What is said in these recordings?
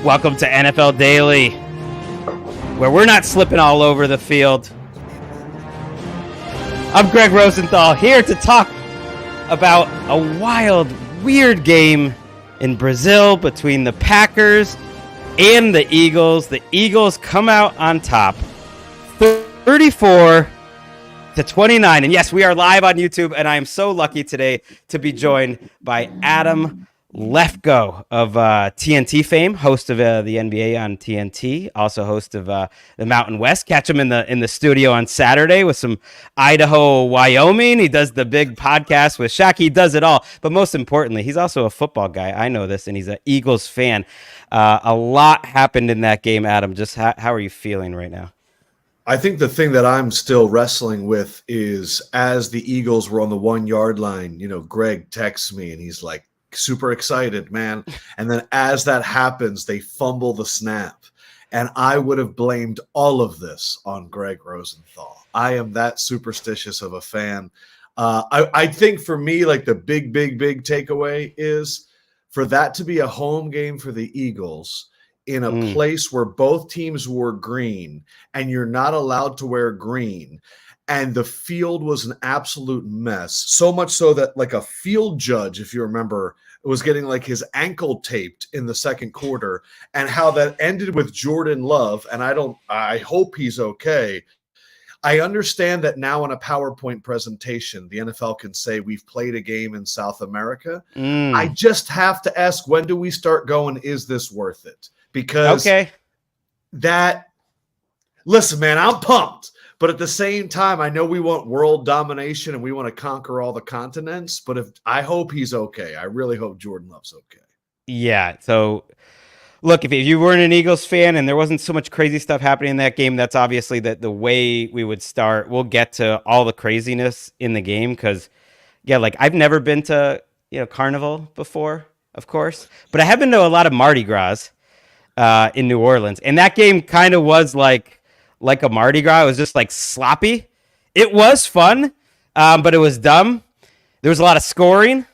Welcome to NFL Daily, where we're not slipping all over the field. I'm Gregg Rosenthal, here to talk about a wild, weird game in Brazil between the Packers and the Eagles. The Eagles come out on top, 34-29. And yes, we are live on YouTube, and I am so lucky today to be joined by Adam Lefkoe of TNT fame, host of the NBA on TNT, also host of the Mountain West. Catch him in the studio on Saturday with some Idaho, Wyoming. He does the big podcast with Shaq. He does it all. But most importantly, he's also a football guy. I know this, and he's an Eagles fan. A lot happened in that game, Adam. Just how are you feeling right now? I think the thing that I'm still wrestling with is as the Eagles were on the 1 yard line, Gregg texts me and he's like, super excited, man. And then as that happens, they fumble the snap. And I would have blamed all of this on Gregg Rosenthal. I am that superstitious of a fan. I think for me, like the big takeaway is for that to be a home game for the Eagles in a place where both teams wore green and you're not allowed to wear green. And the field was an absolute mess. So much so that like a field judge, if you remember, was getting like his ankle taped in the second quarter, and how that ended with Jordan Love. And I hope he's okay. I understand that now in a PowerPoint presentation, the NFL can say we've played a game in South America. I just have to ask, when do we start going, is this worth it? Because listen, man, I'm pumped. But at the same time, I know we want world domination and we want to conquer all the continents. But I hope he's okay. I really hope Jordan Love's okay. Yeah. So, look, if you weren't an Eagles fan and there wasn't so much crazy stuff happening in that game, that's obviously the way we would start. We'll get to all the craziness in the game because, like I've never been to Carnival before, of course, but I have been to a lot of Mardi Gras in New Orleans, and that game kind of was like a Mardi Gras. It was just like sloppy. It was fun, but it was dumb. There was a lot of scoring.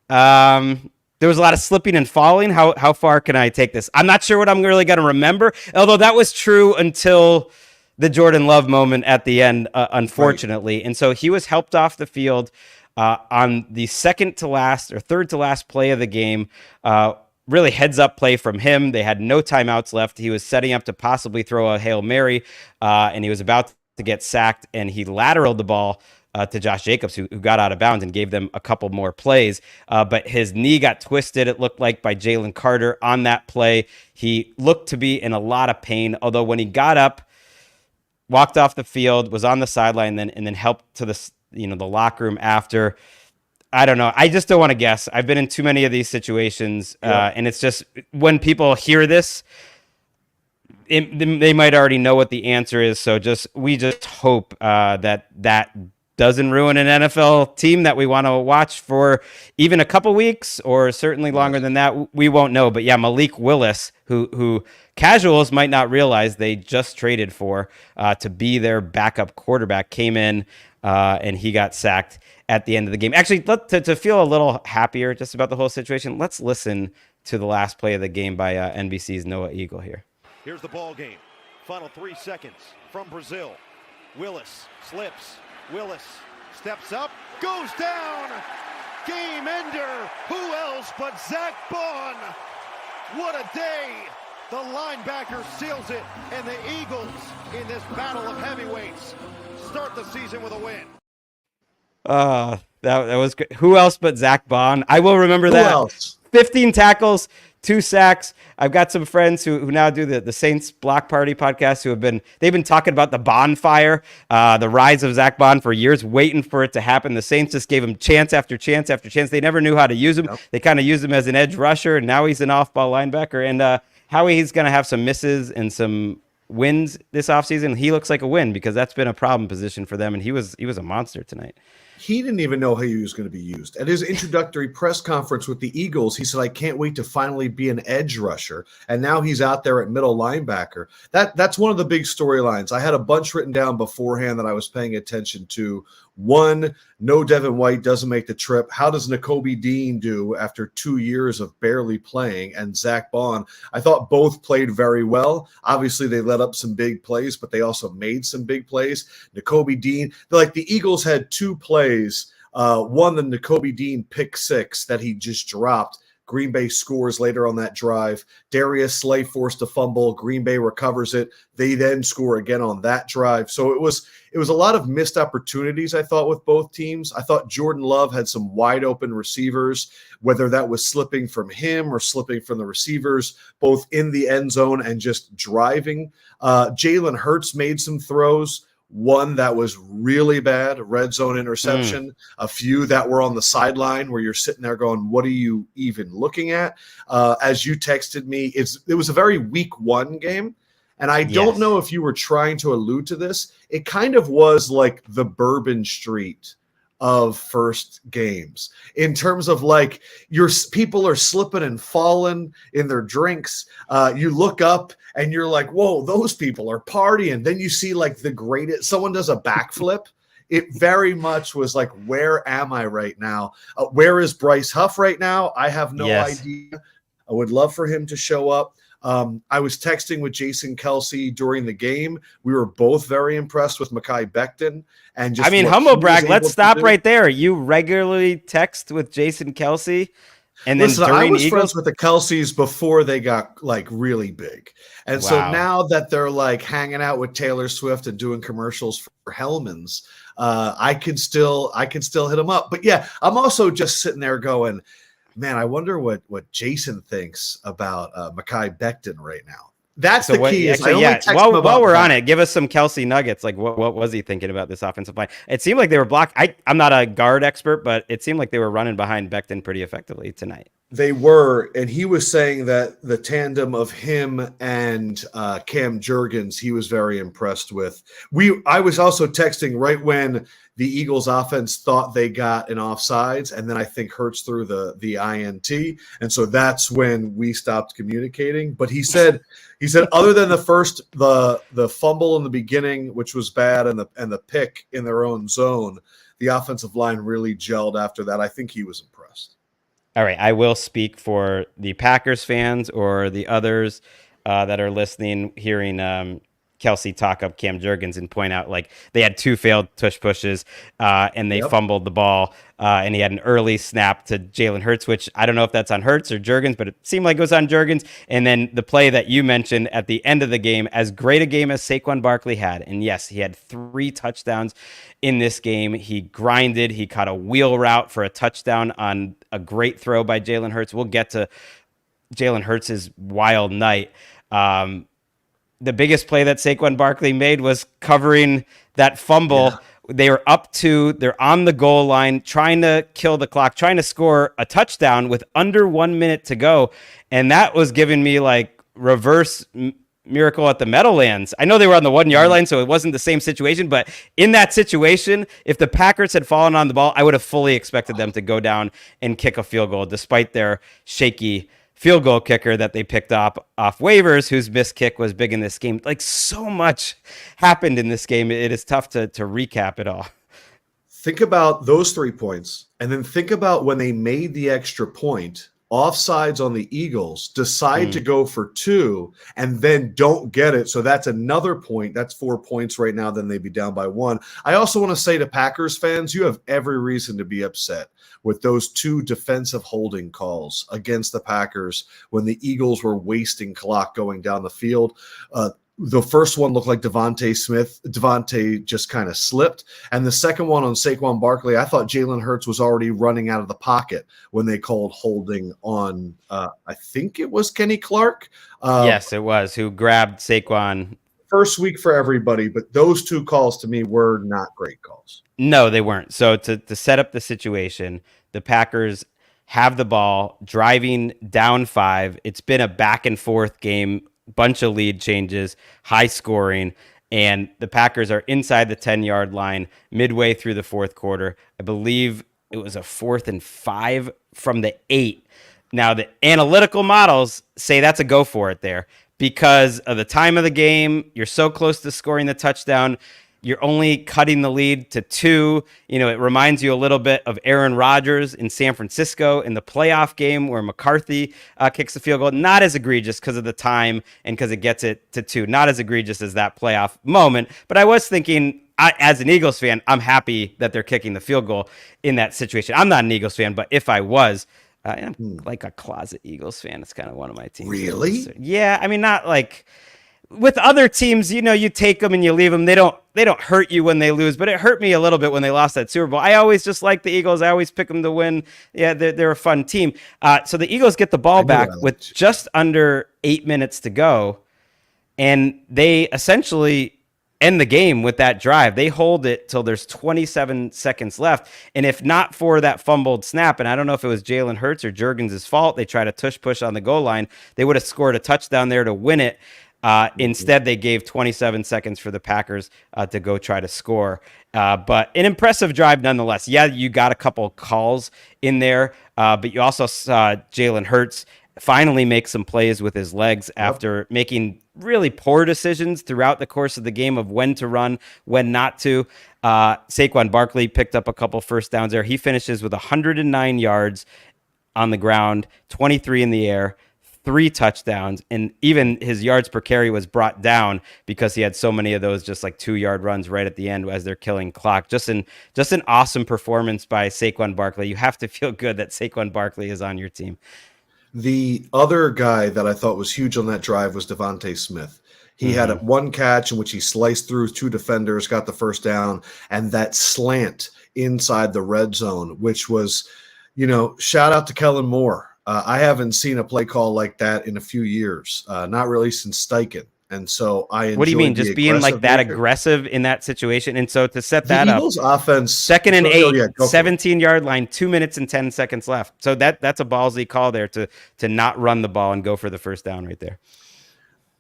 There was a lot of slipping and falling. How far can I take this? I'm not sure what I'm really going to remember, although that was true until the Jordan Love moment at the end, unfortunately. Right. And so he was helped off the field on the second to last or third to last play of the game. Really heads up play from him. They had no timeouts left. He was setting up to possibly throw a Hail Mary, and he was about to get sacked, and he lateraled the ball to Josh Jacobs, who got out of bounds and gave them a couple more plays. But his knee got twisted, it looked like, by Jalen Carter on that play. He looked to be in a lot of pain, although when he got up, walked off the field, was on the sideline, and then helped to the locker room after. I don't know. I just don't want to guess. I've been in too many of these situations, and it's just when people hear this, they might already know what the answer is. So we just hope that doesn't ruin an NFL team that we want to watch for even a couple weeks or certainly longer than that. We won't know. But yeah, Malik Willis, who casuals might not realize they just traded for to be their backup quarterback, came in and he got sacked at the end of the game. Actually, to feel a little happier just about the whole situation, let's listen to the last play of the game by NBC's Noah Eagle here. Here's the ball game. Final 3 seconds from Brazil. Willis slips. Willis steps up, goes down. Game ender. Who else but Zach Bond? What a day. The linebacker seals it, and the Eagles in this battle of heavyweights start the season with a win. That was good. Who else but Zach Bond? I will remember that. Who else? 15 tackles, 2 sacks. I've got some friends who now do the Saints Block Party podcast they've been talking about the bonfire, the rise of Zach Bond for years, waiting for it to happen. The Saints just gave him chance after chance after chance. They never knew how to use him. Nope. They kind of used him as an edge rusher, and now he's an off-ball linebacker. And Howie's going to have some misses and some wins this offseason. He looks like a win because that's been a problem position for them, and he was a monster tonight. He didn't even know how he was going to be used. At his introductory press conference with the Eagles, he said, I can't wait to finally be an edge rusher. And now he's out there at middle linebacker. That's one of the big storylines. I had a bunch written down beforehand that I was paying attention to One, no Devin White doesn't make the trip. How does Nakobe Dean do after 2 years of barely playing? And Zach Bond, I thought both played very well. Obviously, they let up some big plays, but they also made some big plays. Nakobe Dean, like the Eagles had 2 plays. One, the Nakobe Dean pick 6 that he just dropped. Green Bay scores later on that drive. Darius Slay forced a fumble. Green Bay recovers it. They then score again on that drive. So it was a lot of missed opportunities, I thought, with both teams. I thought Jordan Love had some wide open receivers, whether that was slipping from him or slipping from the receivers, both in the end zone and just driving. Jalen Hurts made some throws. One that was really bad, red zone interception, a few that were on the sideline where you're sitting there going, what are you even looking at? As you texted me, it was a very week 1 game. And I don't know if you were trying to allude to this. It kind of was like the Bourbon Street of first games in terms of like your people are slipping and falling in their drinks. You look up and you're like, whoa, those people are partying. Then you see like the greatest, someone does a backflip. It very much was like, where am I right now? Where is Bryce Huff right now? I have no idea. I would love for him to show up. I was texting with Jason Kelsey during the game. We were both very impressed with Mekhi Becton. And just humble brag. Let's stop right there. You regularly text with Jason Kelsey. And then I was friends with the Kelseys before they got like really big. And so now that they're like hanging out with Taylor Swift and doing commercials for Hellman's, I can still hit them up. But yeah, I'm also just sitting there going, man, I wonder what Jason thinks about Mekhi Becton right now. That's the key. While we're on it, give us some Kelsey nuggets. Like, what was he thinking about this offensive line? It seemed like they were blocked. I'm not a guard expert, but it seemed like they were running behind Becton pretty effectively tonight. They were, and he was saying that the tandem of him and Cam Jurgens, he was very impressed with. I was also texting right when the Eagles offense thought they got an offsides, and then I think Hurts threw the INT, and so that's when we stopped communicating. But he said other than the fumble in the beginning, which was bad, and the pick in their own zone, the offensive line really gelled after that. I think he was impressed. All right, I will speak for the Packers fans or the others that are listening, hearing Kelsey talk up Cam Jurgens and point out like they had 2 failed tush pushes and they fumbled the ball and he had an early snap to Jalen Hurts, which I don't know if that's on Hurts or Jurgens, but it seemed like it was on Jurgens. And then the play that you mentioned at the end of the game, as great a game as Saquon Barkley had, and yes, he had 3 touchdowns in this game. He grinded. He caught a wheel route for a touchdown on a great throw by Jalen Hurts. We'll get to Jalen Hurts' wild night. The biggest play that Saquon Barkley made was covering that fumble. Yeah. They were up 2. They're on the goal line, trying to kill the clock, trying to score a touchdown with under 1 minute to go. And that was giving me like reverse Miracle at the Meadowlands. I know they were on the 1 yard line, so it wasn't the same situation. But in that situation, if the Packers had fallen on the ball, I would have fully expected them to go down and kick a field goal, despite their shaky field goal kicker that they picked up off waivers, whose missed kick was big in this game. Like, so much happened in this game. It is tough to recap it all. Think about those 3 points, and then think about when they made the extra point, offsides on the Eagles, decide to go for 2, and then don't get it. So that's another point. That's 4 points right now. Then they'd be down by 1. I also want to say to Packers fans, you have every reason to be upset with those 2 defensive holding calls against the Packers when the Eagles were wasting clock going down the field. The first one looked like Devontae just kind of slipped. And the second one on Saquon Barkley, I thought Jalen Hurts was already running out of the pocket when they called holding on, I think it was Kenny Clark. Yes, it was, who grabbed Saquon. First week for everybody, but those 2 calls to me were not great calls. No, they weren't. So to set up the situation, the Packers have the ball, driving down 5. It's been a back and forth game, bunch of lead changes, high scoring, and the Packers are inside the 10-yard line midway through the 4th quarter. I believe it was a 4th and 5 from the 8. Now, the analytical models say that's a go for it there because of the time of the game. You're so close to scoring the touchdown. You're only cutting the lead to 2. You know, it reminds you a little bit of Aaron Rodgers in San Francisco in the playoff game where McCarthy kicks the field goal. Not as egregious because of the time and because it gets it to 2. Not as egregious as that playoff moment. But I was thinking, as an Eagles fan, I'm happy that they're kicking the field goal in that situation. I'm not an Eagles fan, but if I was, I'm like a closet Eagles fan. It's kind of one of my teams. Really? Yeah, I mean, not like with other teams, you know, you take them and you leave them. They don't hurt you when they lose, but it hurt me a little bit when they lost that Super Bowl. I always just like the Eagles. I always pick them to win. Yeah, they're a fun team. So the Eagles get the ball back with just under 8 minutes to go, and they essentially end the game with that drive. They hold it till there's 27 seconds left. And if not for that fumbled snap, and I don't know if it was Jalen Hurts or Juergens' fault, they try to tush push on the goal line, they would have scored a touchdown there to win it. Instead, they gave 27 seconds for the Packers to go try to score. But an impressive drive nonetheless. Yeah, you got a couple calls in there, but you also saw Jalen Hurts finally make some plays with his legs after making really poor decisions throughout the course of the game of when to run, when not to. Saquon Barkley picked up a couple first downs there. He finishes with 109 yards on the ground, 23 in the air, 3 touchdowns, and even his yards per carry was brought down because he had so many of those just like 2-yard runs right at the end as they're killing clock. Just an awesome performance by Saquon Barkley. You have to feel good that Saquon Barkley is on your team. The other guy that I thought was huge on that drive was Devontae Smith. He had one catch in which he sliced through 2 defenders, got the first down, and that slant inside the red zone, which was, you know, shout out to Kellen Moore. I haven't seen a play call like that in a few years, not really since Steichen. And so I enjoyed. What do you mean? Just being like that aggressive in that situation? And so to set that up, Eagles offense, 2nd and 8, 17-yard line, 2 minutes and 10 seconds left. So that's a ballsy call there to not run the ball and go for the first down right there.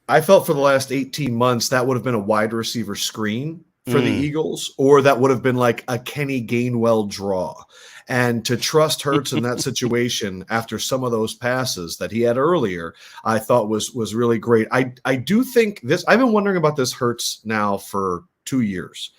I felt for the last 18 months that would have been a wide receiver screen for the Eagles, or that would have been like a Kenny Gainwell draw. And to trust Hurts in that situation after some of those passes that he had earlier, I thought was really great. I do think this, I've been wondering about this Hurts now for 2 years.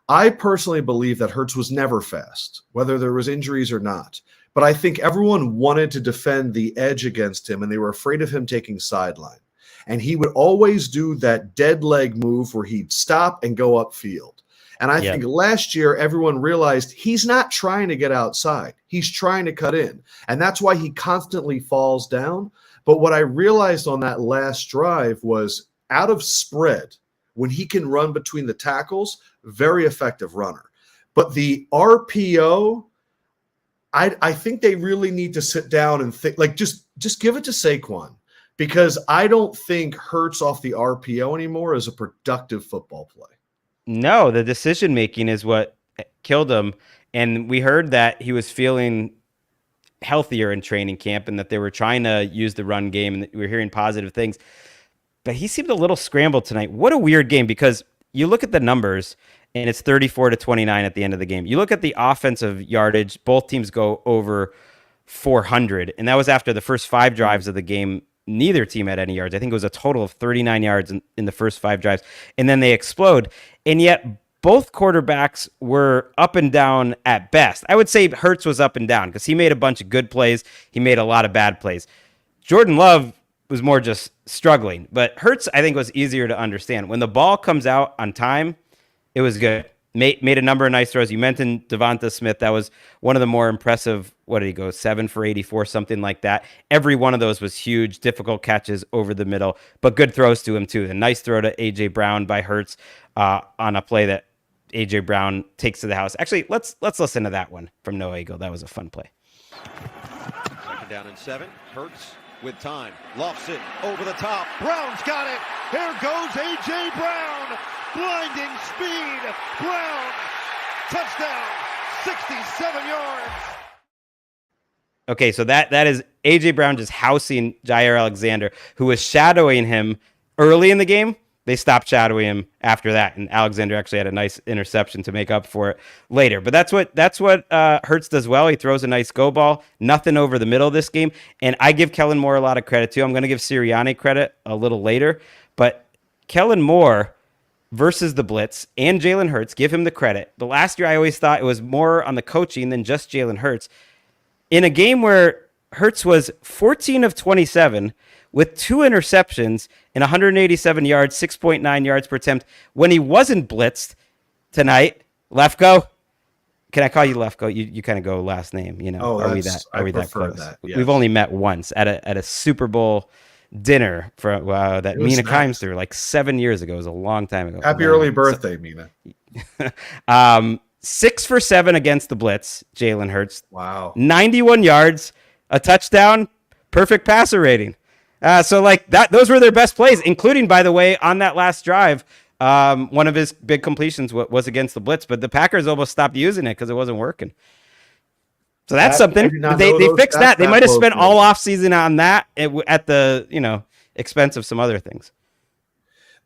I personally believe that Hurts was never fast, whether there was injuries or not. But I think everyone wanted to defend the edge against him, and they were afraid of him taking sideline. And he would always do that dead leg move where he'd stop and go upfield. And I think last year, everyone realized he's not trying to get outside. He's trying to cut in. And that's why he constantly falls down. But what I realized on that last drive was out of spread, when he can run between the tackles, very effective runner. But the RPO, I think they really need to sit down and think, like, just give it to Saquon. Because I don't think Hurts off the RPO anymore is a productive football play. No, the decision making is what killed him. And we heard that he was feeling healthier in training camp and that they were trying to use the run game, and we were hearing positive things. But he seemed a little scrambled tonight. What a weird game, because you look at the numbers and it's 34-29 at the end of the game. You look at the offensive yardage, both teams go over 400. And that was after the first 5 drives of the game. Neither team had any yards. I think it was a total of 39 yards in the first 5 drives. And then they explode. And yet both quarterbacks were up and down at best. I would say Hurts was up and down because he made a bunch of good plays. He made a lot of bad plays. Jordan Love was more just struggling. But Hurts, I think, was easier to understand. When the ball comes out on time, it was good. Made a number of nice throws. You mentioned Devonta Smith. That was one of the more impressive. What did he go? 7 for 84, something like that. Every one of those was huge, difficult catches over the middle, but good throws to him too. A nice throw to A.J. Brown by Hurts on a play that A.J. Brown takes to the house. Actually, let's listen to that one from Noah Eagle. That was a fun play. 2nd down and 7. Hurts with time. Lofts it over the top. Brown's got it. Here goes A.J. Brown. Blinding speed. Brown. Touchdown. 67 yards. Okay, so that is A.J. Brown just housing Jair Alexander, who was shadowing him early in the game. They stopped shadowing him after that, and Alexander actually had a nice interception to make up for it later. But that's what Hurts does well. He throws a nice go ball, nothing over the middle of this game. And I give Kellen Moore a lot of credit too. I'm going to give Sirianni credit a little later, but Kellen Moore versus the blitz and Jalen Hurts. Give him the credit. The last year, I always thought it was more on the coaching than just Jalen Hurts. In a game where Hurts was 14 of 27 with 2 interceptions and 187 yards, 6.9 yards per attempt when he wasn't blitzed tonight. Lefkoe, can I call you Lefkoe? You kind of go last name, you know. Are we that close? That, yes. We've only met once at a Super Bowl dinner for that Mina Kimes threw like 7 years ago. It was a long time ago. Happy early birthday, Mina. 6 for 7 against the blitz, Jalen Hurts. Wow. 91 yards, a touchdown, perfect passer rating. So like that, those were their best plays, including, by the way, on that last drive, one of his big completions was against the blitz, but the Packers almost stopped using it because it wasn't working. So that's something. They fixed that. They might have spent all offseason on that at the expense of some other things.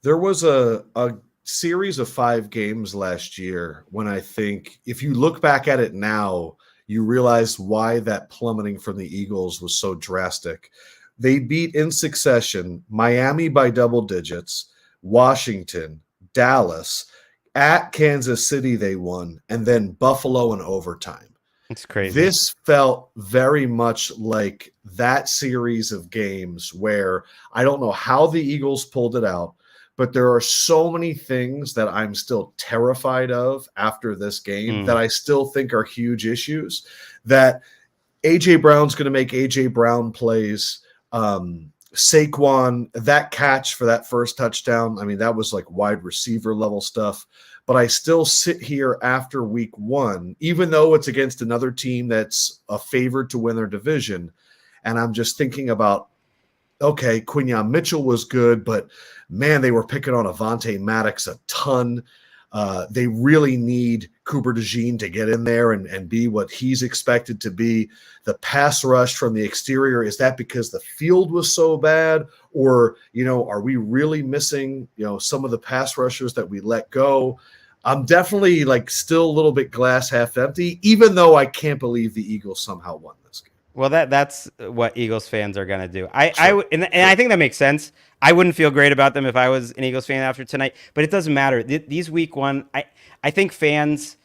There was a series of 5 games last year when I think if you look back at it now, you realize why that plummeting from the Eagles was so drastic. They beat in succession Miami by double digits, Washington, Dallas, at Kansas City they won, and then Buffalo in overtime. It's crazy. This felt very much like that series of games where I don't know how the Eagles pulled it out, but there are so many things that I'm still terrified of after this game that I still think are huge issues. That A.J. Brown's going to make A.J. Brown plays. Saquon, that catch for that first touchdown, I mean, that was like wide receiver level stuff. But I still sit here after week 1, even though it's against another team that's a favored to win their division. And I'm just thinking about, okay, Quinyon Mitchell was good, but man, they were picking on Avonte Maddox a ton. They really need Cooper DeJean to get in there and be what he's expected to be. The pass rush from the exterior, is that because the field was so bad? Or, are we really missing, some of the pass rushers that we let go? I'm definitely still a little bit glass half empty, even though I can't believe the Eagles somehow won this game. Well, that's what Eagles fans are going to do. I think that makes sense. I wouldn't feel great about them if I was an Eagles fan after tonight, but it doesn't matter. These week 1, I think fans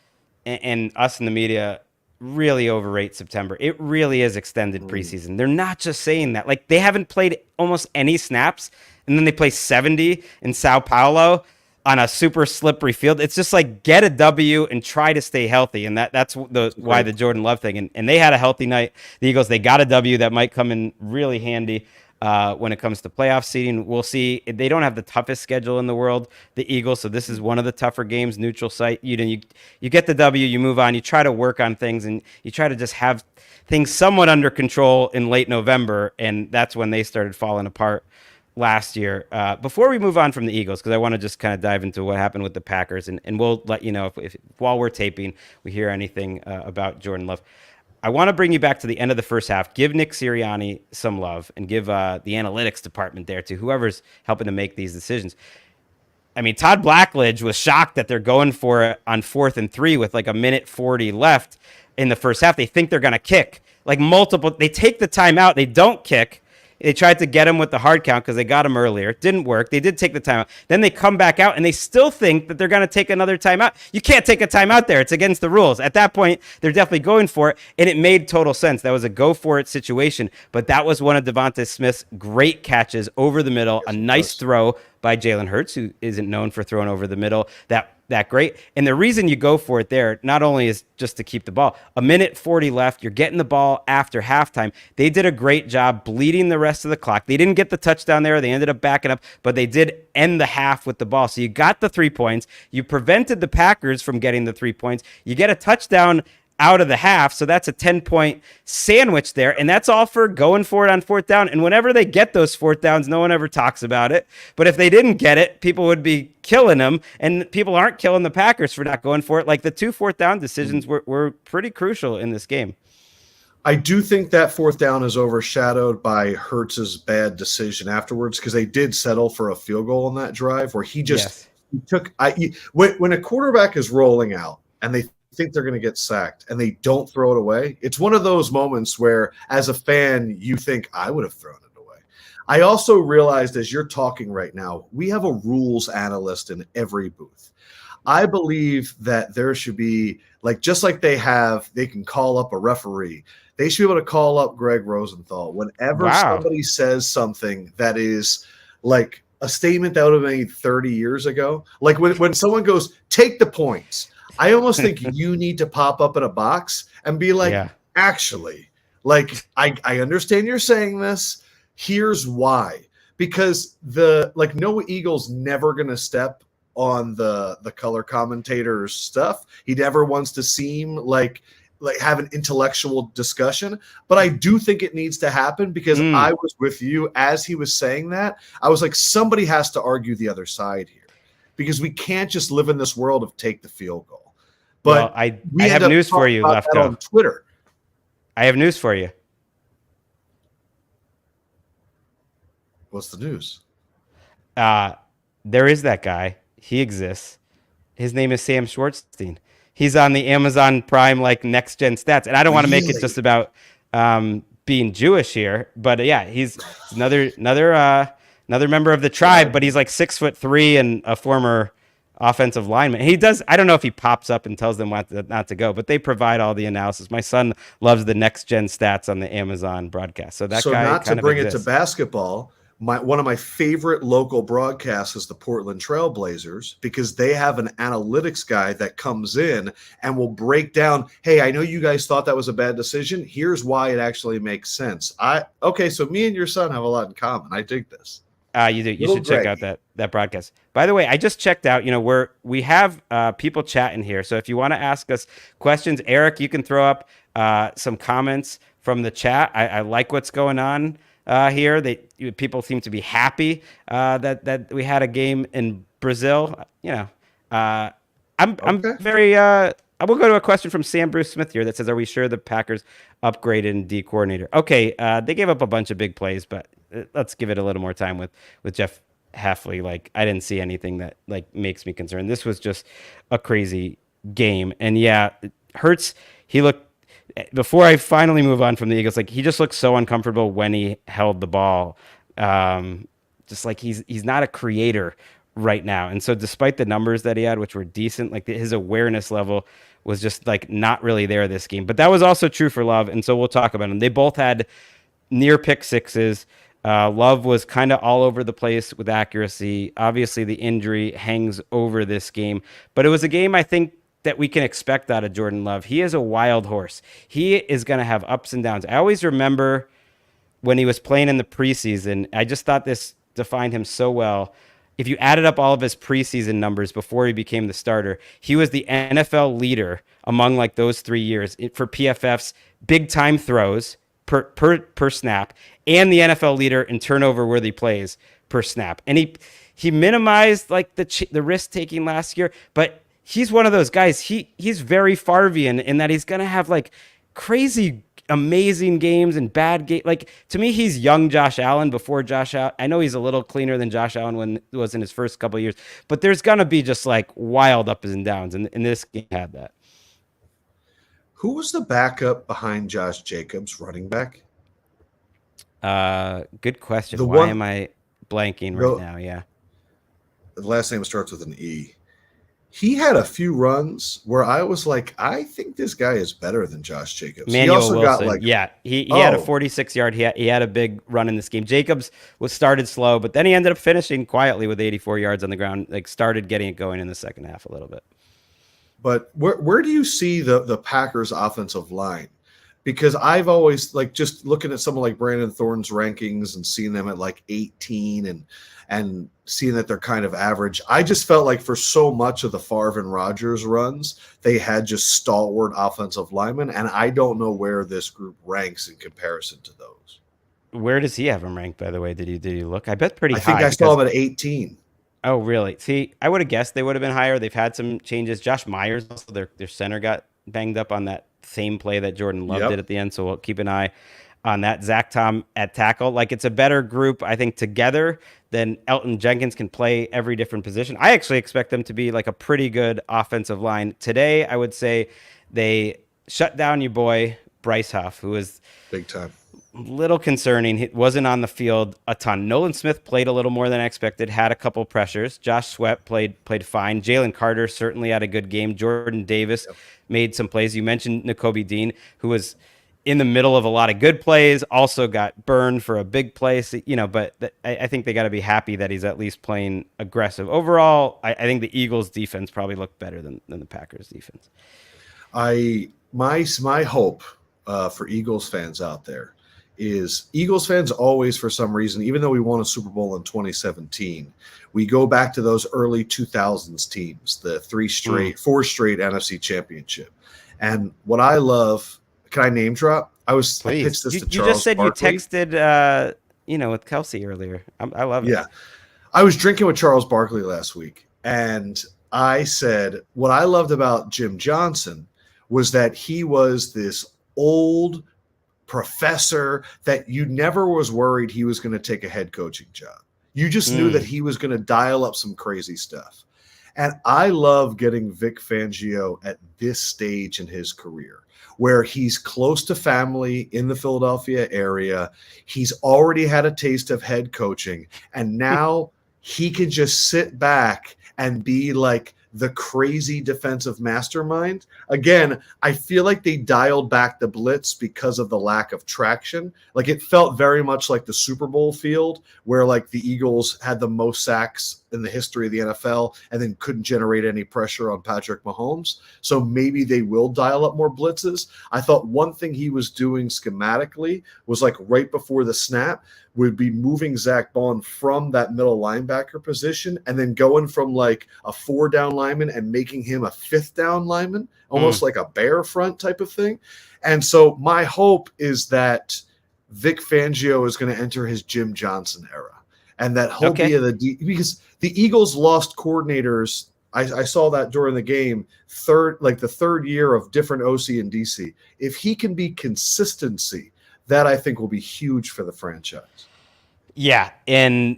and us in the media really overrate September. It really is extended preseason. They're not just saying that. Like, they haven't played almost any snaps, and then they play 70 in Sao Paulo on a super slippery field. It's just like, get a W and try to stay healthy. And that's why the Jordan Love thing. And they had a healthy night. The Eagles, they got a W that might come in really handy when it comes to playoff seeding. We'll see. They don't have the toughest schedule in the world, the Eagles. So this is one of the tougher games, neutral site. You get the W, you move on, you try to work on things, and you try to just have things somewhat under control in late November. And that's when they started falling apart last year. Before we move on from the Eagles, because I want to just kind of dive into what happened with the Packers, and we'll let you know if while we're taping, we hear anything about Jordan Love. I want to bring you back to the end of the first half. Give Nick Sirianni some love, and give the analytics department there to whoever's helping to make these decisions. I mean, Todd Blackledge was shocked that they're going for it on 4th and 3 with like a minute 40 left in the first half. They think they're going to kick multiple. They take the timeout. They don't kick. They tried to get him with the hard count because they got him earlier. It didn't work. They did take the timeout. Then they come back out, and they still think that they're going to take another timeout. You can't take a timeout there. It's against the rules. At that point, they're definitely going for it, and it made total sense. That was a go-for-it situation, but that was one of Devonta Smith's great catches over the middle, a nice throw by Jalen Hurts, who isn't known for throwing over the middle that great. And the reason you go for it there, not only is just to keep the ball, a minute 40 left, you're getting the ball after halftime. They did a great job bleeding the rest of the clock. They didn't get the touchdown there. They ended up backing up, but they did end the half with the ball. So you got the 3 points. You prevented the Packers from getting the 3 points. You get a touchdown out of the half, so that's a 10-point sandwich there, and that's all for going for it on 4th down. And whenever they get those 4th downs, no one ever talks about it. But if they didn't get it, people would be killing them, and people aren't killing the Packers for not going for it. Like, the 2 4th down decisions were pretty crucial in this game. I do think that 4th down is overshadowed by Hurts's bad decision afterwards, because they did settle for a field goal on that drive where he just when a quarterback is rolling out and they think they're going to get sacked and they don't throw it away, it's one of those moments where, as a fan, you think, I would have thrown it away. I also realized as you're talking right now, we have a rules analyst in every booth. I believe that there should be, like, just like they can call up a referee. They should be able to call up Gregg Rosenthal whenever Wow. somebody says something that is like a statement that would have been made 30 years ago. Like when someone goes, take the points, I almost think you need to pop up in a box and be like, Yeah. actually, like, I understand you're saying this. Here's why. Because no Eagle's never going to step on the color commentator's stuff. He never wants to seem like have an intellectual discussion, but I do think it needs to happen because I was with you as he was saying that. I was like, somebody has to argue the other side here because we can't just live in this world of take the field goal. But I we have end up news for talking you, about that Lefkoe. on Twitter. I have news for you. What's the news? There is that guy. He exists. His name is Sam Schwartzstein. He's on the Amazon Prime next gen stats, and I don't want to make it just about being Jewish here, but yeah, he's another member of the tribe, but he's like 6'3" and a former offensive lineman. He does. I don't know if he pops up and tells them not to go, but they provide all the analysis. My son loves the next gen stats on the Amazon broadcast, so that guy not kind to of bring exists. it to basketball. One of my favorite local broadcasts is the Portland Trail Blazers because they have an analytics guy that comes in and will break down, hey, I know you guys thought that was a bad decision. Here's why it actually makes sense. So me and your son have a lot in common. I dig this. You do. You should check out that broadcast. By the way, I just checked out. We have people chatting here. So if you want to ask us questions, Eric, you can throw up some comments from the chat. I like what's going on here. People seem to be happy that we had a game in Brazil. I'm very. I will go to a question from Sam Bruce Smith here that says, "Are we sure the Packers upgraded in D coordinator?" Okay, they gave up a bunch of big plays, but let's give it a little more time with Jeff Hafley. I didn't see anything that makes me concerned. This was just a crazy game, and yeah, Hurts. He looked. Before I finally move on from the Eagles, he just looked so uncomfortable when he held the ball. Just he's not a creator right now. And so despite the numbers that he had, which were decent, his awareness level was just not really there this game. But that was also true for Love. And so we'll talk about them. They both had near pick sixes. Love was kind of all over the place with accuracy. Obviously the injury hangs over this game, but it was a game I think that we can expect out of Jordan Love. He is a wild horse. He is going to have ups and downs. I always remember when he was playing in the preseason, I just thought this defined him so well. If you added up all of his preseason numbers before he became the starter, he was the NFL leader among those 3 years for PFF's big time throws per snap, and the NFL leader in turnover worthy plays per snap. And he minimized the risk taking last year, but he's one of those guys. He's very Favrean in that he's gonna have crazy amazing games and bad game. To me, he's young Josh Allen before Josh Allen. I know he's a little cleaner than Josh Allen when it was in his first couple of years, but there's gonna be just wild ups and downs, and this game had that. Who was the backup behind Josh Jacobs, running back? Good question. Why am I blanking right now? Yeah. The last name starts with an E. He had a few runs where I was like, I think this guy is better than Josh Jacobs. Manuel he also Wilson. got he had a 46-yard. He had a big run in this game. Jacobs was started slow, but then he ended up finishing quietly with 84 yards on the ground. Started getting it going in the second half a little bit. But where do you see the Packers offensive line? Because I've always just looking at someone like Brandon Thorne's rankings and seeing them at 18 and seeing that they're kind of average. I just felt for so much of the Favre and Rodgers runs, they had just stalwart offensive linemen, and I don't know where this group ranks in comparison to those. Where does he have him ranked, by the way? Did you look? I bet pretty high. I think I saw him at 18. Oh, really? See, I would have guessed they would have been higher. They've had some changes. Josh Myers, also their center, got banged up on that same play that Jordan Love did at the end, so we'll keep an eye on that. Zach Tom at tackle. It's a better group, I think, together than Elton Jenkins can play every different position. I actually expect them to be a pretty good offensive line. Today, I would say they shut down your boy, Bryce Huff, who is big time. little concerning. He wasn't on the field a ton. Nolan Smith played a little more than I expected, had a couple pressures. Josh Sweat played fine. Jalen Carter certainly had a good game. Jordan Davis made some plays. You mentioned Nakobe Dean, who was in the middle of a lot of good plays, also got burned for a big play. So, but I think they got to be happy that he's at least playing aggressive. Overall, I think the Eagles' defense probably looked better than the Packers' defense. My hope for Eagles fans out there is Eagles fans always, for some reason, even though we won a Super Bowl in 2017, we go back to those early 2000s teams, the four straight NFC championship. And what I love, can I name drop? I pitched this to Charles. You just said Barkley. You texted, with Kelsey earlier. I love it. Yeah. I was drinking with Charles Barkley last week, and I said what I loved about Jim Johnson was that he was this old professor that you never was worried he was going to take a head coaching job. You just knew that he was going to dial up some crazy stuff. And I love getting Vic Fangio at this stage in his career, where he's close to family in the Philadelphia area. He's already had a taste of head coaching, and now he can just sit back and be like the crazy defensive mastermind. Again, I feel like they dialed back the blitz because of the lack of traction. Like it felt very much like the Super Bowl field where like the Eagles had the most sacks in the history of the NFL and then couldn't generate any pressure on Patrick Mahomes. So maybe they will dial up more blitzes. I thought one thing he was doing schematically was like right before the snap would be moving Zach Bond from that middle linebacker position and then going from like a 4-down lineman and making him a 5th-down lineman, almost like a bear front type of thing. And so my hope is that Vic Fangio is going to enter his Jim Johnson era and that he'll be because the Eagles lost coordinators. I saw that during the game, the third year of different OC and DC. If he can be consistency, that I think will be huge for the franchise. Yeah, and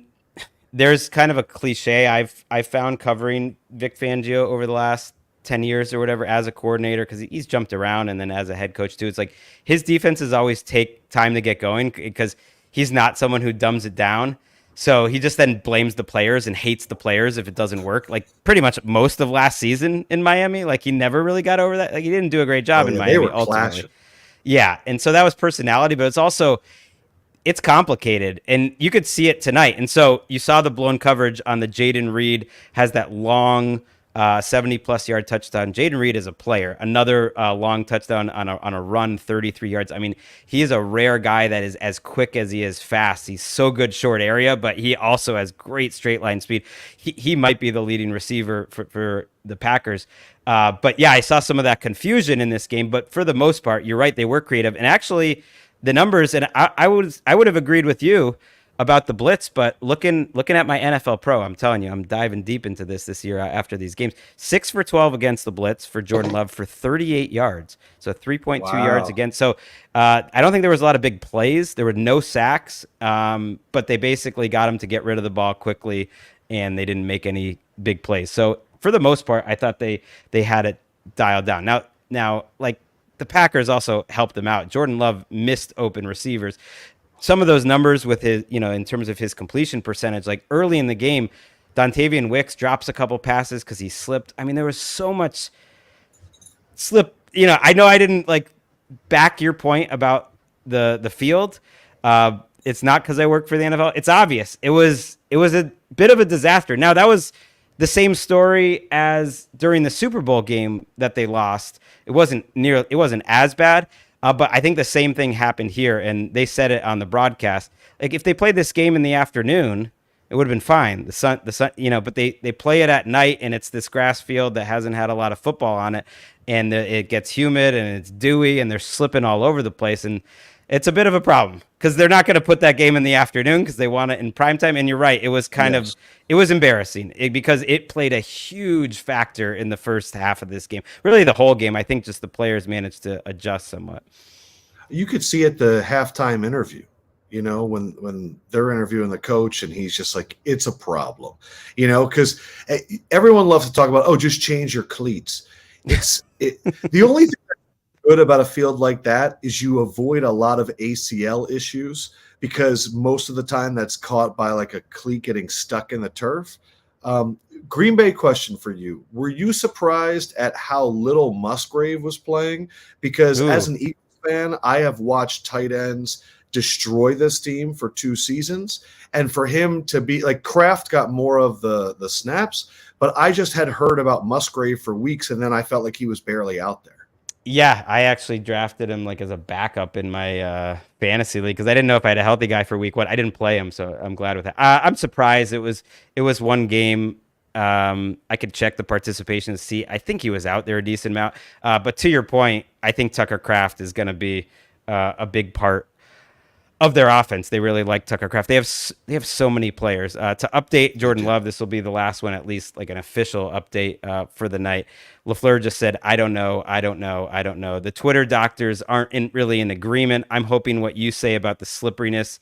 there's kind of a cliche I've found covering Vic Fangio over the last 10 years or whatever as a coordinator, because he's jumped around, and then as a head coach too. It's like his defenses always take time to get going because he's not someone who dumbs it down. So he just then blames the players and hates the players if it doesn't work. Like pretty much most of last season in Miami, like he never really got over that. Like he didn't do a great job in Miami. They were ultimately. clashing. Yeah, and so that was personality, but it's complicated, and you could see it tonight. And so you saw the blown coverage on the Jaden Reed has that long 70-plus yard touchdown. Jaden Reed is a player. Another long touchdown on a run, 33 yards. I mean, he is a rare guy that is as quick as he is fast. He's so good short area, but he also has great straight line speed. He might be the leading receiver for the Packers. But yeah, I saw some of that confusion in this game. But for the most part, you're right. They were creative. And actually, the numbers, and I would have agreed with you about the blitz, but looking at my NFL Pro, I'm telling you, I'm diving deep into this year after these games. 6 for 12 against the blitz for Jordan Love for 38 yards, so 3.2 yards against. So I don't think there was a lot of big plays. There were no sacks, but they basically got him to get rid of the ball quickly, and they didn't make any big plays. So for the most part, I thought they had it dialed down. Now, like the Packers also helped them out. Jordan Love missed open receivers. Some of those numbers with his, in terms of his completion percentage, like early in the game, Dontavian Wicks drops a couple passes because he slipped. I mean, there was so much slip. I know I didn't like back your point about the field. It's not because I work for the NFL. It's obvious. It was a bit of a disaster. Now that was the same story as during the Super Bowl game that they lost. It wasn't as bad. But I think the same thing happened here, and they said it on the broadcast. Like if they played this game in the afternoon, it would have been fine. The sun, but they play it at night, and it's this grass field that hasn't had a lot of football on it, and it gets humid and it's dewy, and they're slipping all over the place, and it's a bit of a problem because they're not going to put that game in the afternoon because they want it in primetime. And you're right, it was it was embarrassing because it played a huge factor in the first half of this game. Really, the whole game. I think just the players managed to adjust somewhat. You could see at the halftime interview, when they're interviewing the coach and he's just like, it's a problem, because everyone loves to talk about, just change your cleats. The only thing good about a field like that is you avoid a lot of ACL issues because most of the time that's caught by like a cleat getting stuck in the turf. Green Bay question for you. Were you surprised at how little Musgrave was playing? Because as an Eagles fan, I have watched tight ends destroy this team for 2 seasons. And for him to be like Kraft got more of the snaps, but I just had heard about Musgrave for weeks, and then I felt like he was barely out there. Yeah, I actually drafted him like as a backup in my fantasy league because I didn't know if I had a healthy guy for week 1. I didn't play him, so I'm glad with that. I'm surprised it was one game. I could check the participation to see. I think he was out there a decent amount. But to your point, I think Tucker Kraft is going to be a big part of their offense. They really like Tucker Kraft. They have so many players. To update Jordan Love, this will be the last one, at least like an official update for the night. LaFleur just said, I don't know. The Twitter doctors aren't really in agreement. I'm hoping what you say about the slipperiness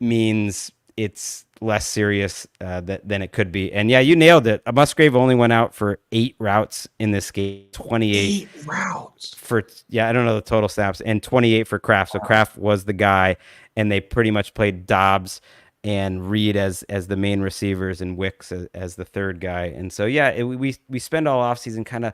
means it's less serious than it could be. And yeah, you nailed it. Musgrave only went out for 8 routes in this game, 28 8 routes for, I don't know the total snaps, and 28 for Kraft. So Kraft was the guy, and they pretty much played Dobbs and Reed as the main receivers and Wicks as the third guy. And so yeah, we spend all offseason kind of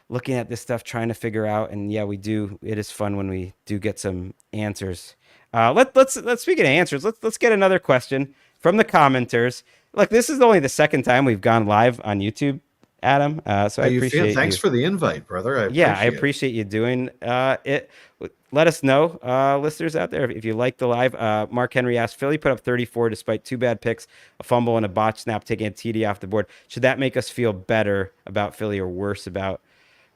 looking at this stuff, trying to figure out, and yeah, we do. It is fun when we do get some answers. Let's speaking of answers, let's get another question from the commenters. Look, this is only the second time we've gone live on YouTube, Adam. So I appreciate Thanks for the invite, brother. I appreciate you doing it. Let us know, listeners out there, if you like the live. Mark Henry asked, Philly put up 34 despite 2 bad picks, a fumble, and a botch snap, taking a TD off the board. Should that make us feel better about Philly or worse about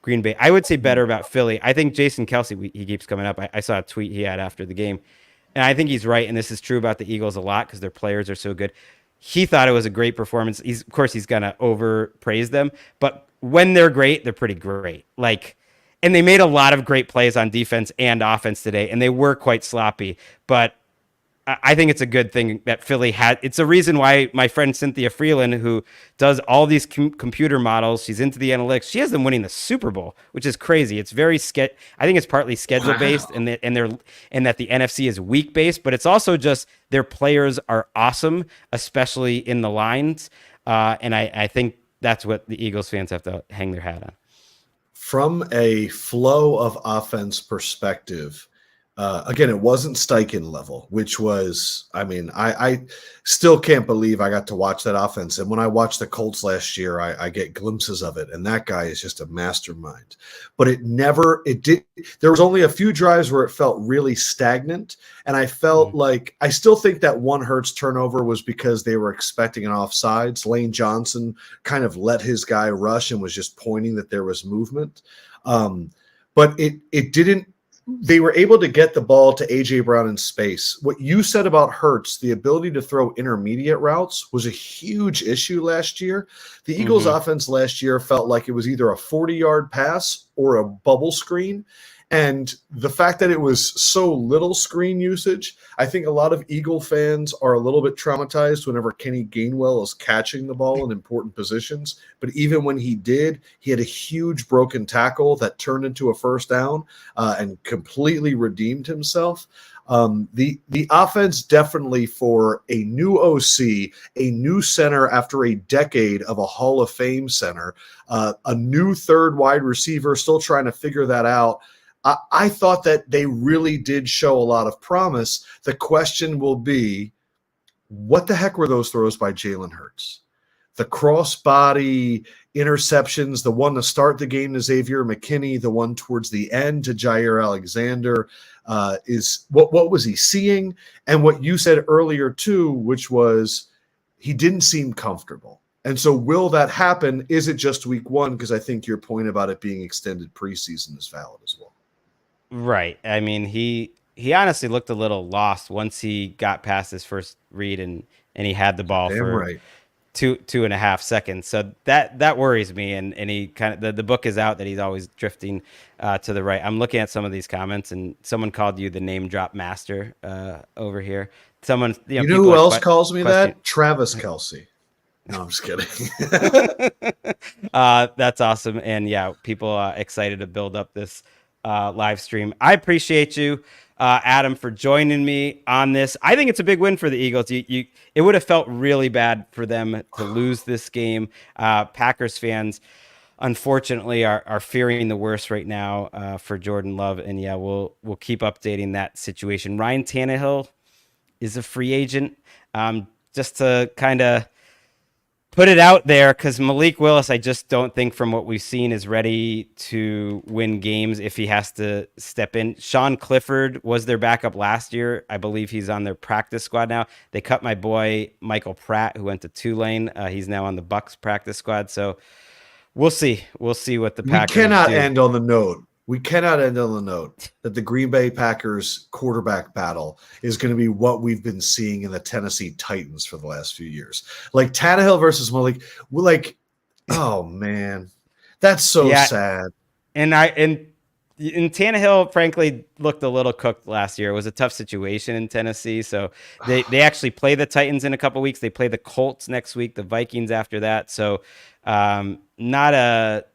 Green Bay? I would say better about Philly. I think Jason Kelsey, he keeps coming up. I saw a tweet he had after the game, and I think he's right, and this is true about the Eagles a lot because their players are so good. He thought it was a great performance. Of course, he's going to overpraise them, but when they're great, they're pretty great. And they made a lot of great plays on defense and offense today, and they were quite sloppy, but I think it's a good thing that Philly had. It's a reason why my friend Cynthia Freeland, who does all these computer models, she's into the analytics. She has them winning the Super Bowl, which is crazy. It's very I think it's partly schedule based, and that the NFC is week based, but it's also just their players are awesome, especially in the lines. And I think that's what the Eagles fans have to hang their hat on. From a flow of offense perspective, again, it wasn't Steichen level, which was, I still can't believe I got to watch that offense. And when I watched the Colts last year, I get glimpses of it. And that guy is just a mastermind. But there was only a few drives where it felt really stagnant. And I felt like, I still think that one Hurts turnover was because they were expecting an offsides. Lane Johnson kind of let his guy rush and was just pointing that there was movement. But it didn't. They were able to get the ball to A.J. Brown in space. What you said about Hurts, the ability to throw intermediate routes, was a huge issue last year. The Eagles' offense last year felt like it was either a 40-yard pass or a bubble screen. And the fact that it was so little screen usage, I think a lot of Eagle fans are a little bit traumatized whenever Kenny Gainwell is catching the ball in important positions. But even when he did, he had a huge broken tackle that turned into a first down and completely redeemed himself. The offense definitely, for a new OC, a new center after a decade of a Hall of Fame center, a new third wide receiver still trying to figure that out. I thought that they really did show a lot of promise. The question will be, what the heck were those throws by Jalen Hurts? The crossbody interceptions, the one to start the game to Xavier McKinney, the one towards the end to Jair Alexander, is what was he seeing? And what you said earlier too, which was he didn't seem comfortable. And so will that happen? Is it just week 1? Because I think your point about it being extended preseason is valid as well. Right. I mean, he honestly looked a little lost once he got past his first read and he had the ball for 2.5 seconds. So that worries me. And he kind of, the book is out that he's always drifting to the right. I'm looking at some of these comments, and someone called you the name drop master over here. Someone, you know who else calls me that? Travis Kelce. No, I'm just kidding. That's awesome. And yeah, people are excited to build up this live stream. I appreciate you, Adam, for joining me on this. I think it's a big win for the Eagles. It would have felt really bad for them to lose this game. Packers fans, unfortunately, are fearing the worst right now for Jordan Love. And yeah, we'll keep updating that situation. Ryan Tannehill is a free agent. Just to kind of put it out there, because Malik Willis, I just don't think from what we've seen is ready to win games if he has to step in. Sean Clifford was their backup last year. I believe he's on their practice squad now. They cut my boy Michael Pratt, who went to Tulane. He's now on the Bucs practice squad. So we'll see. We'll see what the Packers do. We cannot end on the note that the Green Bay Packers quarterback battle is going to be what we've been seeing in the Tennessee Titans for the last few years. Like Tannehill versus Malik. Oh man, that's so sad. And Tannehill, frankly, looked a little cooked last year. It was a tough situation in Tennessee. So they actually play the Titans in a couple weeks. They play the Colts next week, the Vikings after that. So not a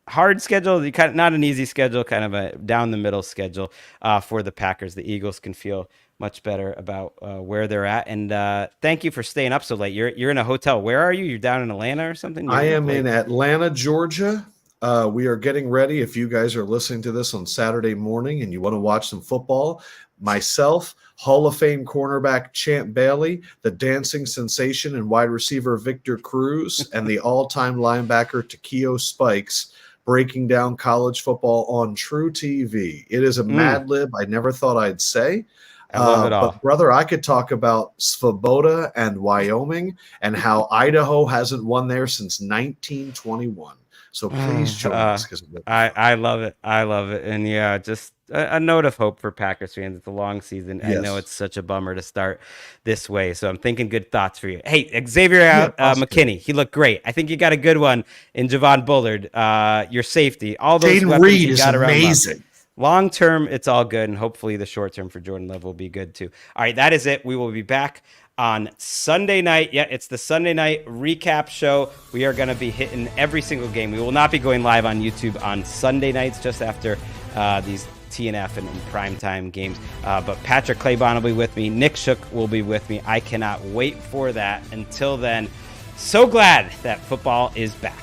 hard schedule, not an easy schedule, kind of a down the middle schedule for the Packers. The Eagles can feel much better about where they're at. And thank you for staying up so late. You're in a hotel. Where are you? You're down in Atlanta or something? I am in Atlanta, Georgia. We are getting ready. If you guys are listening to this on Saturday morning and you want to watch some football, myself, Hall of Fame cornerback Champ Bailey, the dancing sensation and wide receiver Victor Cruz, and the all-time linebacker Takeo Spikes breaking down college football on True TV. It is a mad lib I never thought I'd say. I love it all. But brother, I could talk about Svoboda and Wyoming and how Idaho hasn't won there since 1921. So please join us. I love it. I love it. And yeah, just a note of hope for Packers fans. It's a long season. Yes. I know it's such a bummer to start this way. So I'm thinking good thoughts for you. Hey, Xavier McKinney, he looked great. I think you got a good one in Javon Bullard, your safety. All those Jaden Reed is amazing. Long term, it's all good. And hopefully the short term for Jordan Love will be good too. All right, that is it. We will be back on Sunday night. Yeah, it's the Sunday night recap show. We are going to be hitting every single game. We will not be going live on YouTube on Sunday nights just after these TNF and primetime games. But Patrick Claybon will be with me. Nick Shook will be with me. I cannot wait for that. Until then, so glad that football is back.